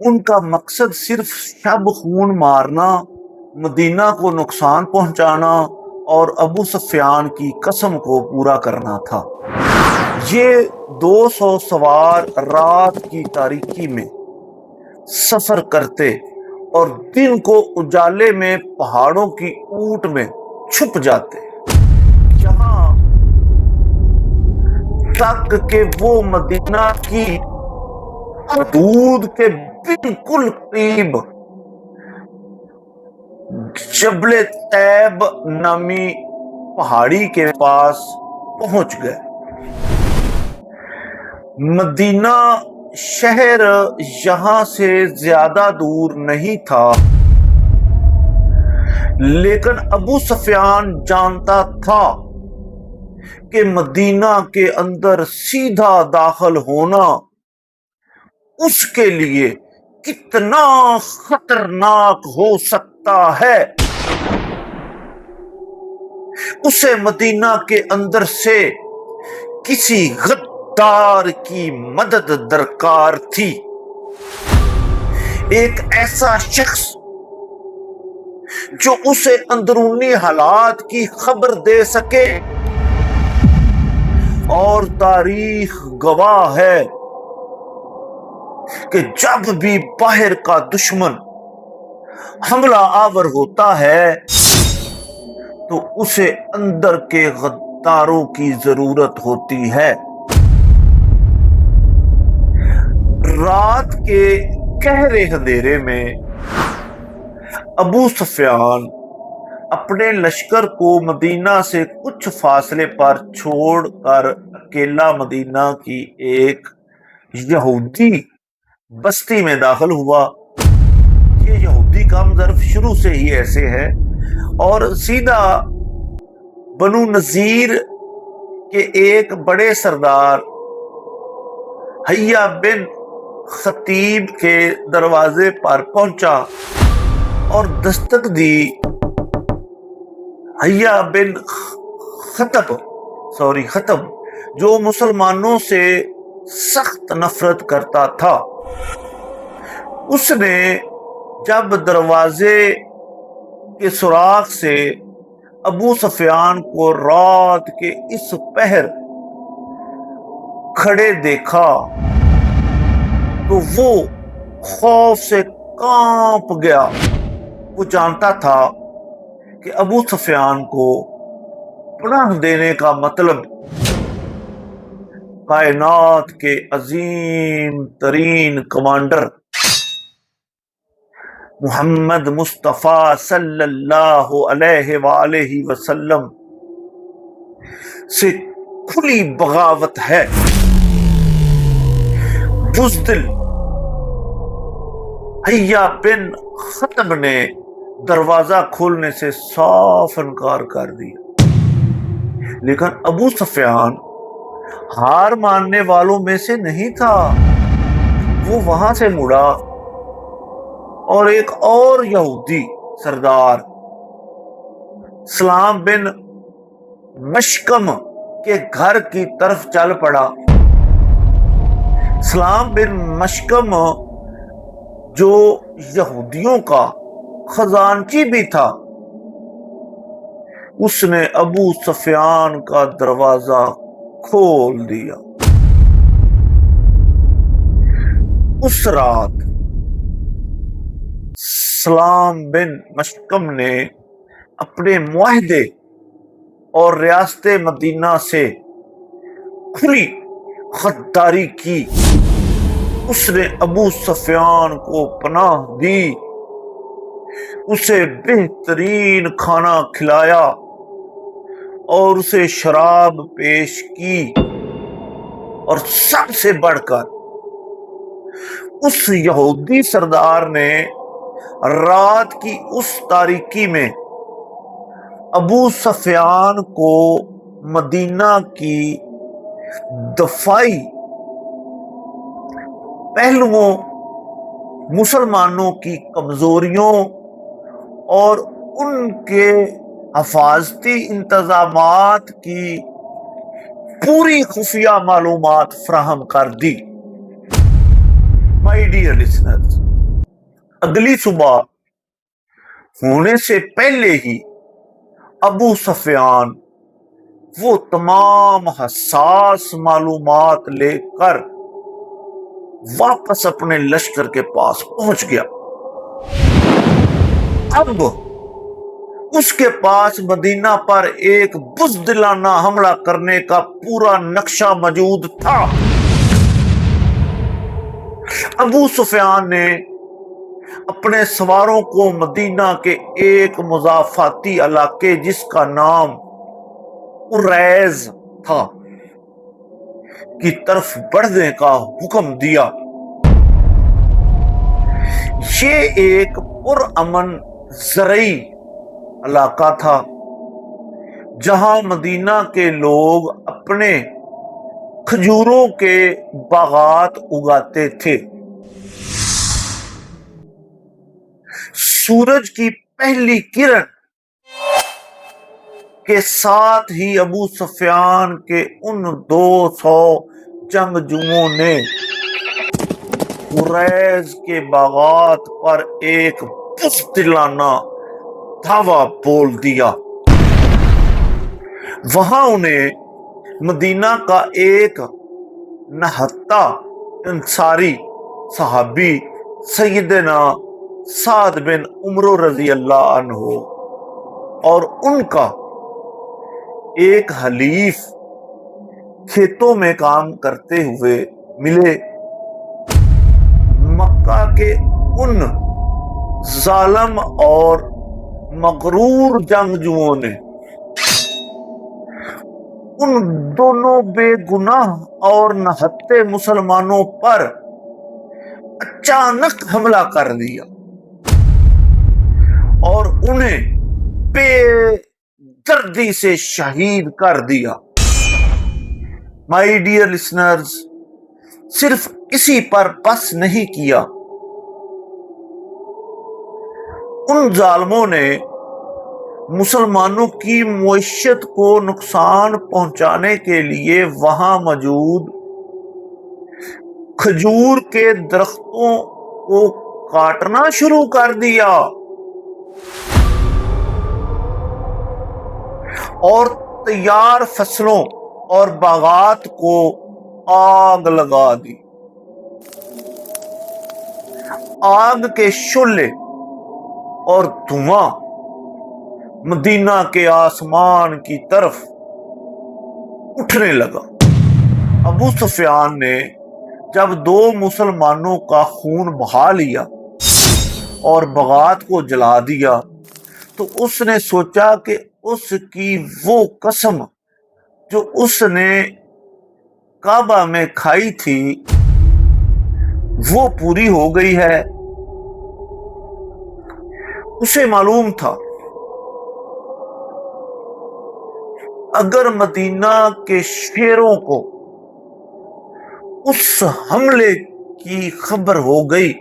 ان کا مقصد صرف شب خون مارنا، مدینہ کو نقصان پہنچانا اور ابو سفیان کی قسم کو پورا کرنا تھا۔ یہ 200 سوار رات کی تاریکی میں سفر کرتے اور دن کو اجالے میں پہاڑوں کی اونٹ میں چھپ جاتے، یہاں تک کہ وہ مدینہ کی حدود کے بالکل قریب جبل طیب نامی پہاڑی کے پاس پہنچ گئے۔ مدینہ شہر یہاں سے زیادہ دور نہیں تھا، لیکن ابو سفیان جانتا تھا کہ مدینہ کے اندر سیدھا داخل ہونا اس کے لیے کتنا خطرناک ہو سکتا ہے۔ اسے مدینہ کے اندر سے کسی غدار کی مدد درکار تھی، ایک ایسا شخص جو اسے اندرونی حالات کی خبر دے سکے، اور تاریخ گواہ ہے کہ جب بھی باہر کا دشمن حملہ آور ہوتا ہے تو اسے اندر کے غداروں کی ضرورت ہوتی ہے۔ رات کے گہرے اندھیرے میں ابو سفیان اپنے لشکر کو مدینہ سے کچھ فاصلے پر چھوڑ کر اکیلا مدینہ کی ایک یہودی بستی میں داخل ہوا۔ یہ یہودی کام ظرف شروع سے ہی ایسے ہے، اور سیدھا بنو نذیر کے ایک بڑے سردار حیہ بن خطیب کے دروازے پر پہنچا اور دستک دی۔ حیہ بن خطب جو مسلمانوں سے سخت نفرت کرتا تھا، اس نے جب دروازے کے سوراخ سے ابو سفیان کو رات کے اس پہر کھڑے دیکھا تو وہ خوف سے کانپ گیا۔ وہ جانتا تھا کہ ابو سفیان کو پناہ دینے کا مطلب کائنات کے عظیم ترین کمانڈر محمد مصطفیٰ صلی اللہ علیہ وآلہ وسلم سے کھلی بغاوت ہے۔ بزدل حیہ بن خطب نے دروازہ کھولنے سے صاف انکار کر دیا، لیکن ابو سفیان ہار ماننے والوں میں سے نہیں تھا۔ وہ وہاں سے مڑا اور ایک اور یہودی سردار سلام بن مشکم کے گھر کی طرف چل پڑا۔ سلام بن مشکم جو یہودیوں کا خزانچی بھی تھا، اس نے ابو سفیان کا دروازہ کھول دیا۔ اس رات سلام بن مشکم نے اپنے معاہدے اور ریاست مدینہ سے کھلی غداری کی۔ اس نے ابو سفیان کو پناہ دی، اسے بہترین کھانا کھلایا اور اسے شراب پیش کی، اور سب سے بڑھ کر اس یہودی سردار نے رات کی اس تاریکی میں ابو سفیان کو مدینہ کی دفاعی پہلوؤں، مسلمانوں کی کمزوریوں اور ان کے حفاظتی انتظامات کی پوری خفیہ معلومات فراہم کر دی۔ مائی ڈیئر لسنرز، اگلی صبح ہونے سے پہلے ہی ابو سفیان وہ تمام حساس معلومات لے کر واپس اپنے لشکر کے پاس پہنچ گیا۔ اب اس کے پاس مدینہ پر ایک بزدلانہ حملہ کرنے کا پورا نقشہ موجود تھا۔ ابو سفیان نے اپنے سواروں کو مدینہ کے ایک مضافاتی علاقے جس کا نام اریز تھا کی طرف بڑھنے کا حکم دیا۔ یہ ایک پرامن زرعی علاقہ تھا جہاں مدینہ کے لوگ اپنے کھجوروں کے باغات اگاتے تھے۔ سورج کی پہلی کرن کے ساتھ ہی ابو سفیان کے ان 200 جنگجوؤں نے قریظ کے باغات پر ایک بزدلانہ دھاوا بول دیا۔ وہاں انہیں مدینہ کا ایک نہتا انصاری صحابی سیدنا سعد بن عمر رضی اللہ عنہ اور ان کا ایک حلیف کھیتوں میں کام کرتے ہوئے ملے۔ مکہ کے ان ظالم اور مغرور جنگجوؤں نے ان دونوں بے گناہ اور نہتے مسلمانوں پر اچانک حملہ کر دیا اور انہیں بے دردی سے شہید کر دیا۔ مائی ڈیئر لسنرز، صرف اسی پر بس نہیں کیا، ان ظالموں نے مسلمانوں کی معیشت کو نقصان پہنچانے کے لیے وہاں موجود کھجور کے درختوں کو کاٹنا شروع کر دیا اور تیار فصلوں اور باغات کو آگ لگا دی۔ آگ کے شعلے اور دھواں مدینہ کے آسمان کی طرف اٹھنے لگا۔ ابو سفیان نے جب 2 مسلمانوں کا خون بہا لیا اور باغات کو جلا دیا تو اس نے سوچا کہ اس کی وہ قسم جو اس نے کعبہ میں کھائی تھی وہ پوری ہو گئی ہے۔ اسے معلوم تھا اگر مدینہ کے شیروں کو اس حملے کی خبر ہو گئی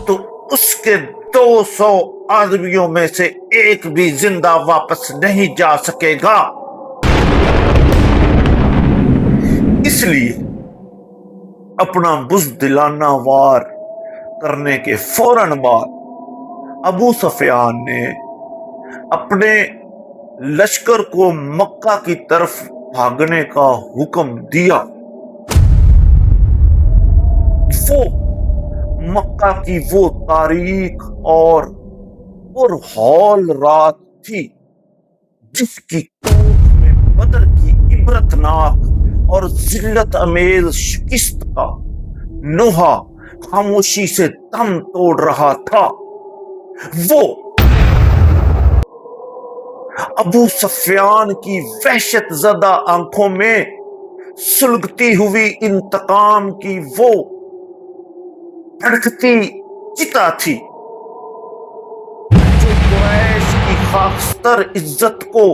تو اس کے 200 آدمیوں میں سے ایک بھی زندہ واپس نہیں جا سکے گا۔ اس لیے اپنا بزدلانہ وار کرنے کے فوراً بعد ابو سفیان نے اپنے لشکر کو مکہ کی طرف بھاگنے کا حکم دیا۔ وہ مکہ کی وہ تاریک اور پرہول رات تھی جس کی کوکھ میں بدر کی عبرتناک اور ذلت امیز شکست کا نوحہ خاموشی سے دم توڑ رہا تھا۔ وہ ابو سفیان کی وحشت زدہ آنکھوں میں سلگتی ہوئی انتقام کی وہ بھڑکتی چتا تھی جو قریش کی خاکستر عزت کو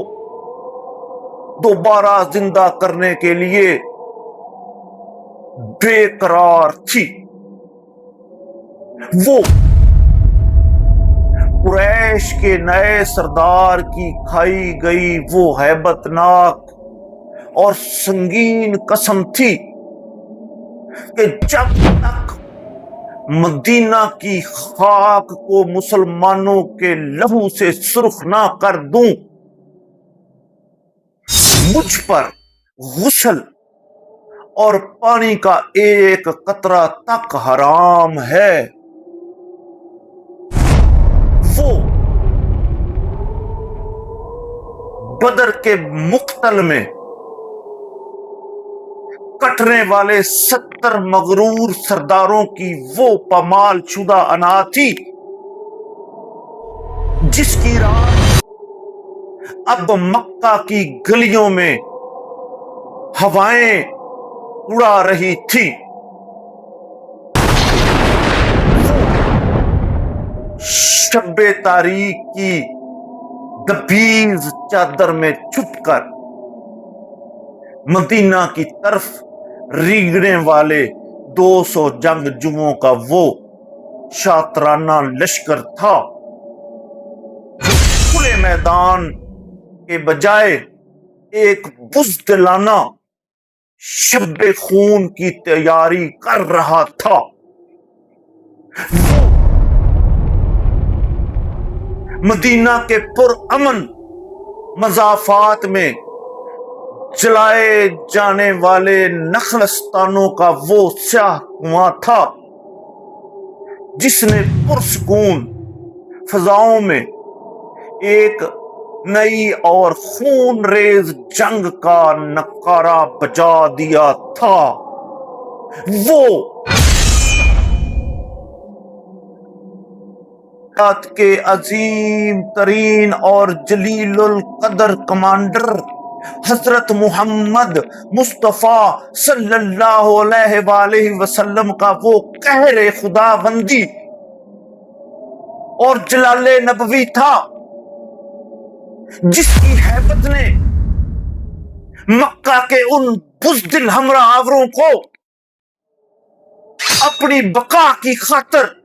دوبارہ زندہ کرنے کے لیے بے قرار تھی۔ وہ قریش کے نئے سردار کی کھائی گئی وہ ہیبت ناک اور سنگین قسم تھی کہ جب تک مدینہ کی خاک کو مسلمانوں کے لہو سے سرخ نہ کر دوں، مجھ پر غسل اور پانی کا ایک قطرہ تک حرام ہے۔ وہ بدر کے مقتل میں کٹنے والے 70 مغرور سرداروں کی وہ پامال شدہ انا تھی جس کی رات اب مکہ کی گلیوں میں ہوائیں اڑا رہی تھی۔ شب تاریک کی دبیز چادر میں چھپ کر مدینہ کی طرف ریگنے والے 200 جنگجوؤں کا وہ شاطرانہ لشکر تھا، کھلے میدان کے بجائے ایک بزدلانہ شب خون کی تیاری کر رہا تھا۔ وہ مدینہ کے پرامن مضافات میں جلائے جانے والے نخلستانوں کا وہ سیاہ کنواں تھا جس نے پرسکون فضاؤں میں ایک نئی اور خون ریز جنگ کا نکارہ بجا دیا تھا۔ وہ کے عظیم ترین اور جلیل القدر کمانڈر حضرت محمد مصطفیٰ صلی اللہ علیہ وآلہ وسلم کا وہ قہر خدا بندی اور جلال نبوی تھا جس کی ہیبت نے مکہ کے ان بزدل ہمراہ آوروں کو اپنی بقا کی خاطر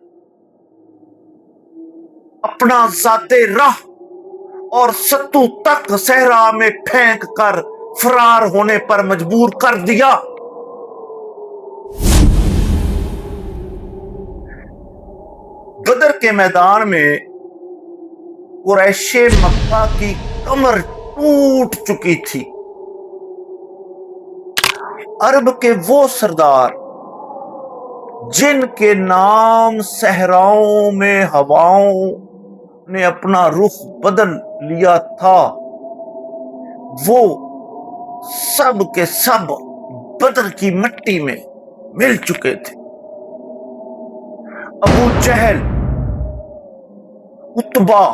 اپنا ذات راہ اور ستو تک صحرا میں پھینک کر فرار ہونے پر مجبور کر دیا۔ بدر کے میدان میں قریش مکہ کی کمر ٹوٹ چکی تھی۔ عرب کے وہ سردار جن کے نام صحراؤں میں ہواؤں نے اپنا رخ بدل لیا تھا، وہ سب کے سب بدر کی مٹی میں مل چکے تھے۔ ابو جہل، عتبہ،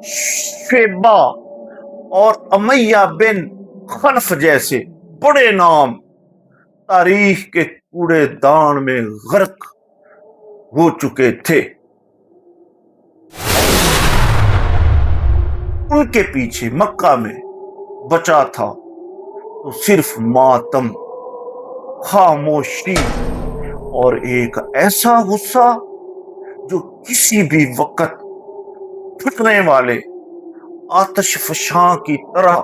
شیبہ اور امیہ بن خلف جیسے بڑے نام تاریخ کے کوڑے دان میں غرق ہو چکے تھے۔ ان کے پیچھے مکہ میں بچا تھا تو صرف ماتم، خاموشی اور ایک ایسا غصہ جو کسی بھی وقت پھٹنے والے آتش فشاں کی طرح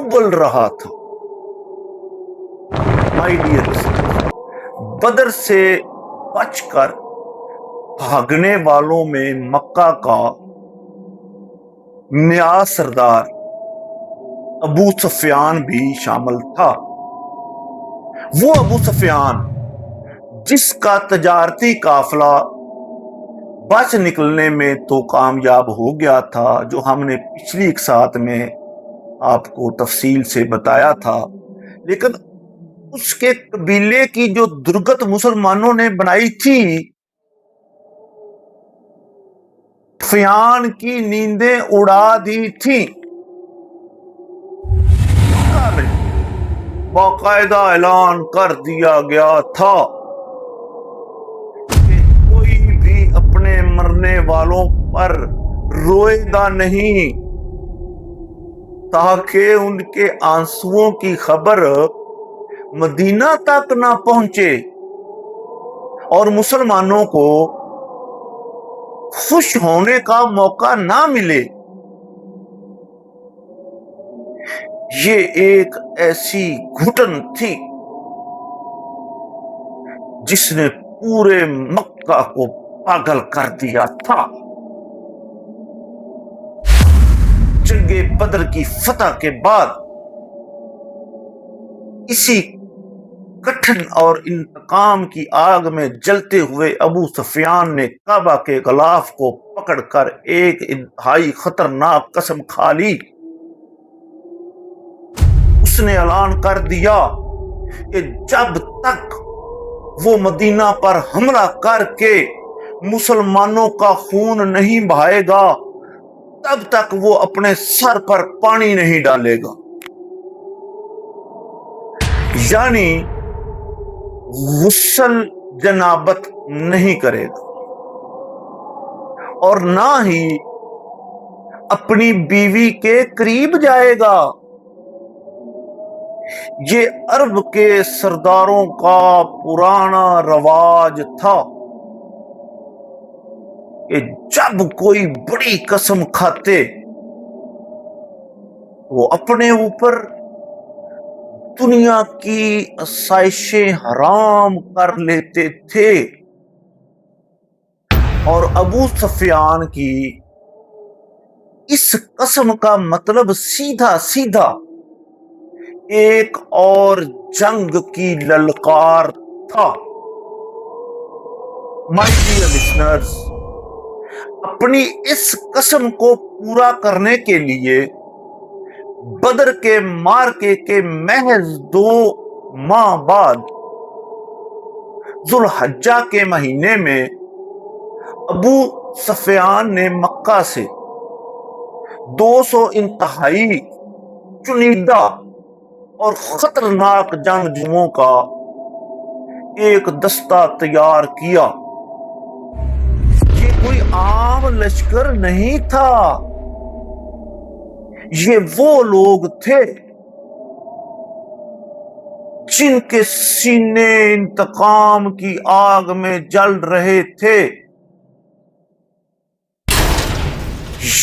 ابل رہا تھا۔ مائی ڈیئر، بدر سے بچ کر بھاگنے والوں میں مکہ کا نیا سردار ابو سفیان بھی شامل تھا۔ وہ ابو سفیان جس کا تجارتی قافلہ بچ نکلنے میں تو کامیاب ہو گیا تھا، جو ہم نے پچھلی ایک ساتھ میں آپ کو تفصیل سے بتایا تھا، لیکن اس کے قبیلے کی جو درگت مسلمانوں نے بنائی تھی، سفیان کی نیندیں اڑا دی تھی۔ باقاعدہ اعلان کر دیا گیا تھا کہ کوئی بھی اپنے مرنے والوں پر روئے گا نہیں تاکہ ان کے آنسوؤں کی خبر مدینہ تک نہ پہنچے اور مسلمانوں کو خوش ہونے کا موقع نہ ملے۔ یہ ایک ایسی گھٹن تھی جس نے پورے مکہ کو پاگل کر دیا تھا۔ جنگ بدر کی فتح کے بعد اسی کٹھن اور انتقام کی آگ میں جلتے ہوئے ابو سفیان نے کعبہ کے غلاف کو پکڑ کر ایک انتہائی خطرناک قسم کھا لی۔ اس نے اعلان کر دیا کہ جب تک وہ مدینہ پر حملہ کر کے مسلمانوں کا خون نہیں بہائے گا تب تک وہ اپنے سر پر پانی نہیں ڈالے گا، یعنی غسل جنابت نہیں کرے گا اور نہ ہی اپنی بیوی کے قریب جائے گا۔ یہ عرب کے سرداروں کا پرانا رواج تھا کہ جب کوئی بڑی قسم کھاتے وہ اپنے اوپر دنیا کی آسائشیں حرام کر لیتے تھے، اور ابو سفیان کی اس قسم کا مطلب سیدھا سیدھا ایک اور جنگ کی للکار تھا۔ مائی ڈیئر لسنرز، اپنی اس قسم کو پورا کرنے کے لیے بدر کے مارکے کے محض 2 ماہ بعد ذوالحجہ کے مہینے میں ابو سفیان نے مکہ سے 200 انتہائی چنیدہ اور خطرناک جنگجوؤں کا ایک دستہ تیار کیا۔ یہ کوئی عام لشکر نہیں تھا، یہ وہ لوگ تھے جن کے سینے انتقام کی آگ میں جل رہے تھے۔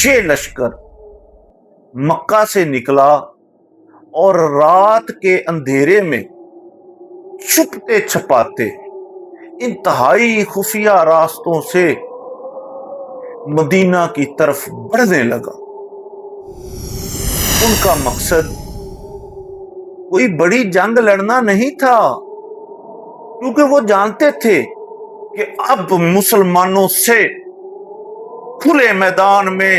یہ لشکر مکہ سے نکلا اور رات کے اندھیرے میں چھپتے چھپاتے انتہائی خفیہ راستوں سے مدینہ کی طرف بڑھنے لگا۔ ان کا مقصد کوئی بڑی جنگ لڑنا نہیں تھا، کیونکہ وہ جانتے تھے کہ اب مسلمانوں سے کھلے میدان میں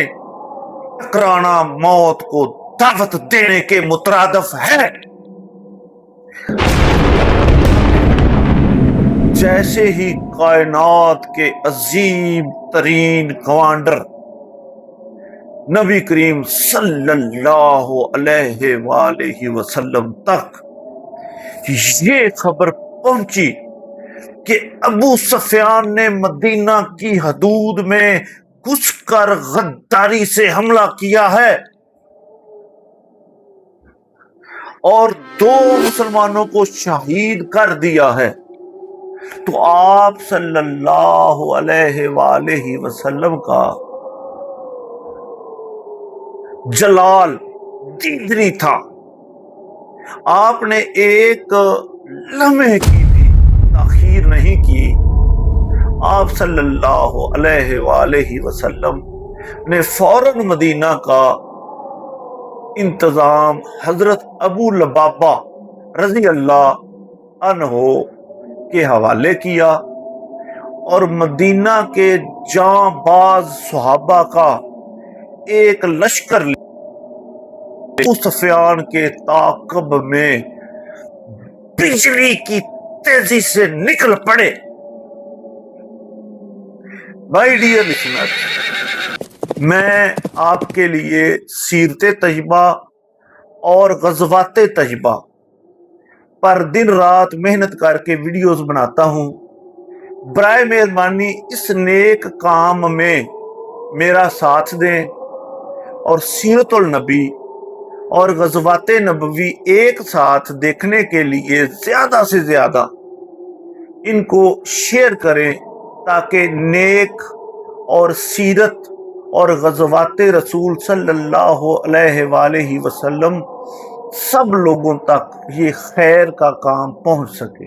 ٹکرانا موت کو دعوت دینے کے مترادف ہے۔ جیسے ہی کائنات کے عظیم ترین کمانڈر نبی کریم صلی اللہ علیہ وآلہ وسلم تک یہ خبر پہنچی کہ ابو سفیان نے مدینہ کی حدود میں گھس کر غداری سے حملہ کیا ہے اور 2 مسلمانوں کو شہید کر دیا ہے، تو آپ صلی اللہ علیہ وآلہ وسلم کا جلال دیدنی تھا۔ آپ نے ایک لمحے کی بھی تاخیر نہیں کی۔ آپ صلی اللہ علیہ وآلہ وسلم نے فوراً مدینہ کا انتظام حضرت ابو لبابہ رضی اللہ عنہ کے حوالے کیا اور مدینہ کے جاں باز صحابہ کا ایک لشکر ابو سفیان کے تعاقب میں بجلی کی تیزی سے نکل پڑے۔ مائی ڈیئر لسنر، میں آپ کے لیے سیرت طیبہ اور غزوات طیبہ پر دن رات محنت کر کے ویڈیوز بناتا ہوں۔ برائے مہربانی اس نیک کام میں میرا ساتھ دیں اور سیرت النبی اور غزوات نبوی ایک ساتھ دیکھنے کے لیے زیادہ سے زیادہ ان کو شیئر کریں، تاکہ نیک اور سیرت اور غزوات رسول صلی اللہ علیہ وآلہ وسلم سب لوگوں تک یہ خیر کا کام پہنچ سکے۔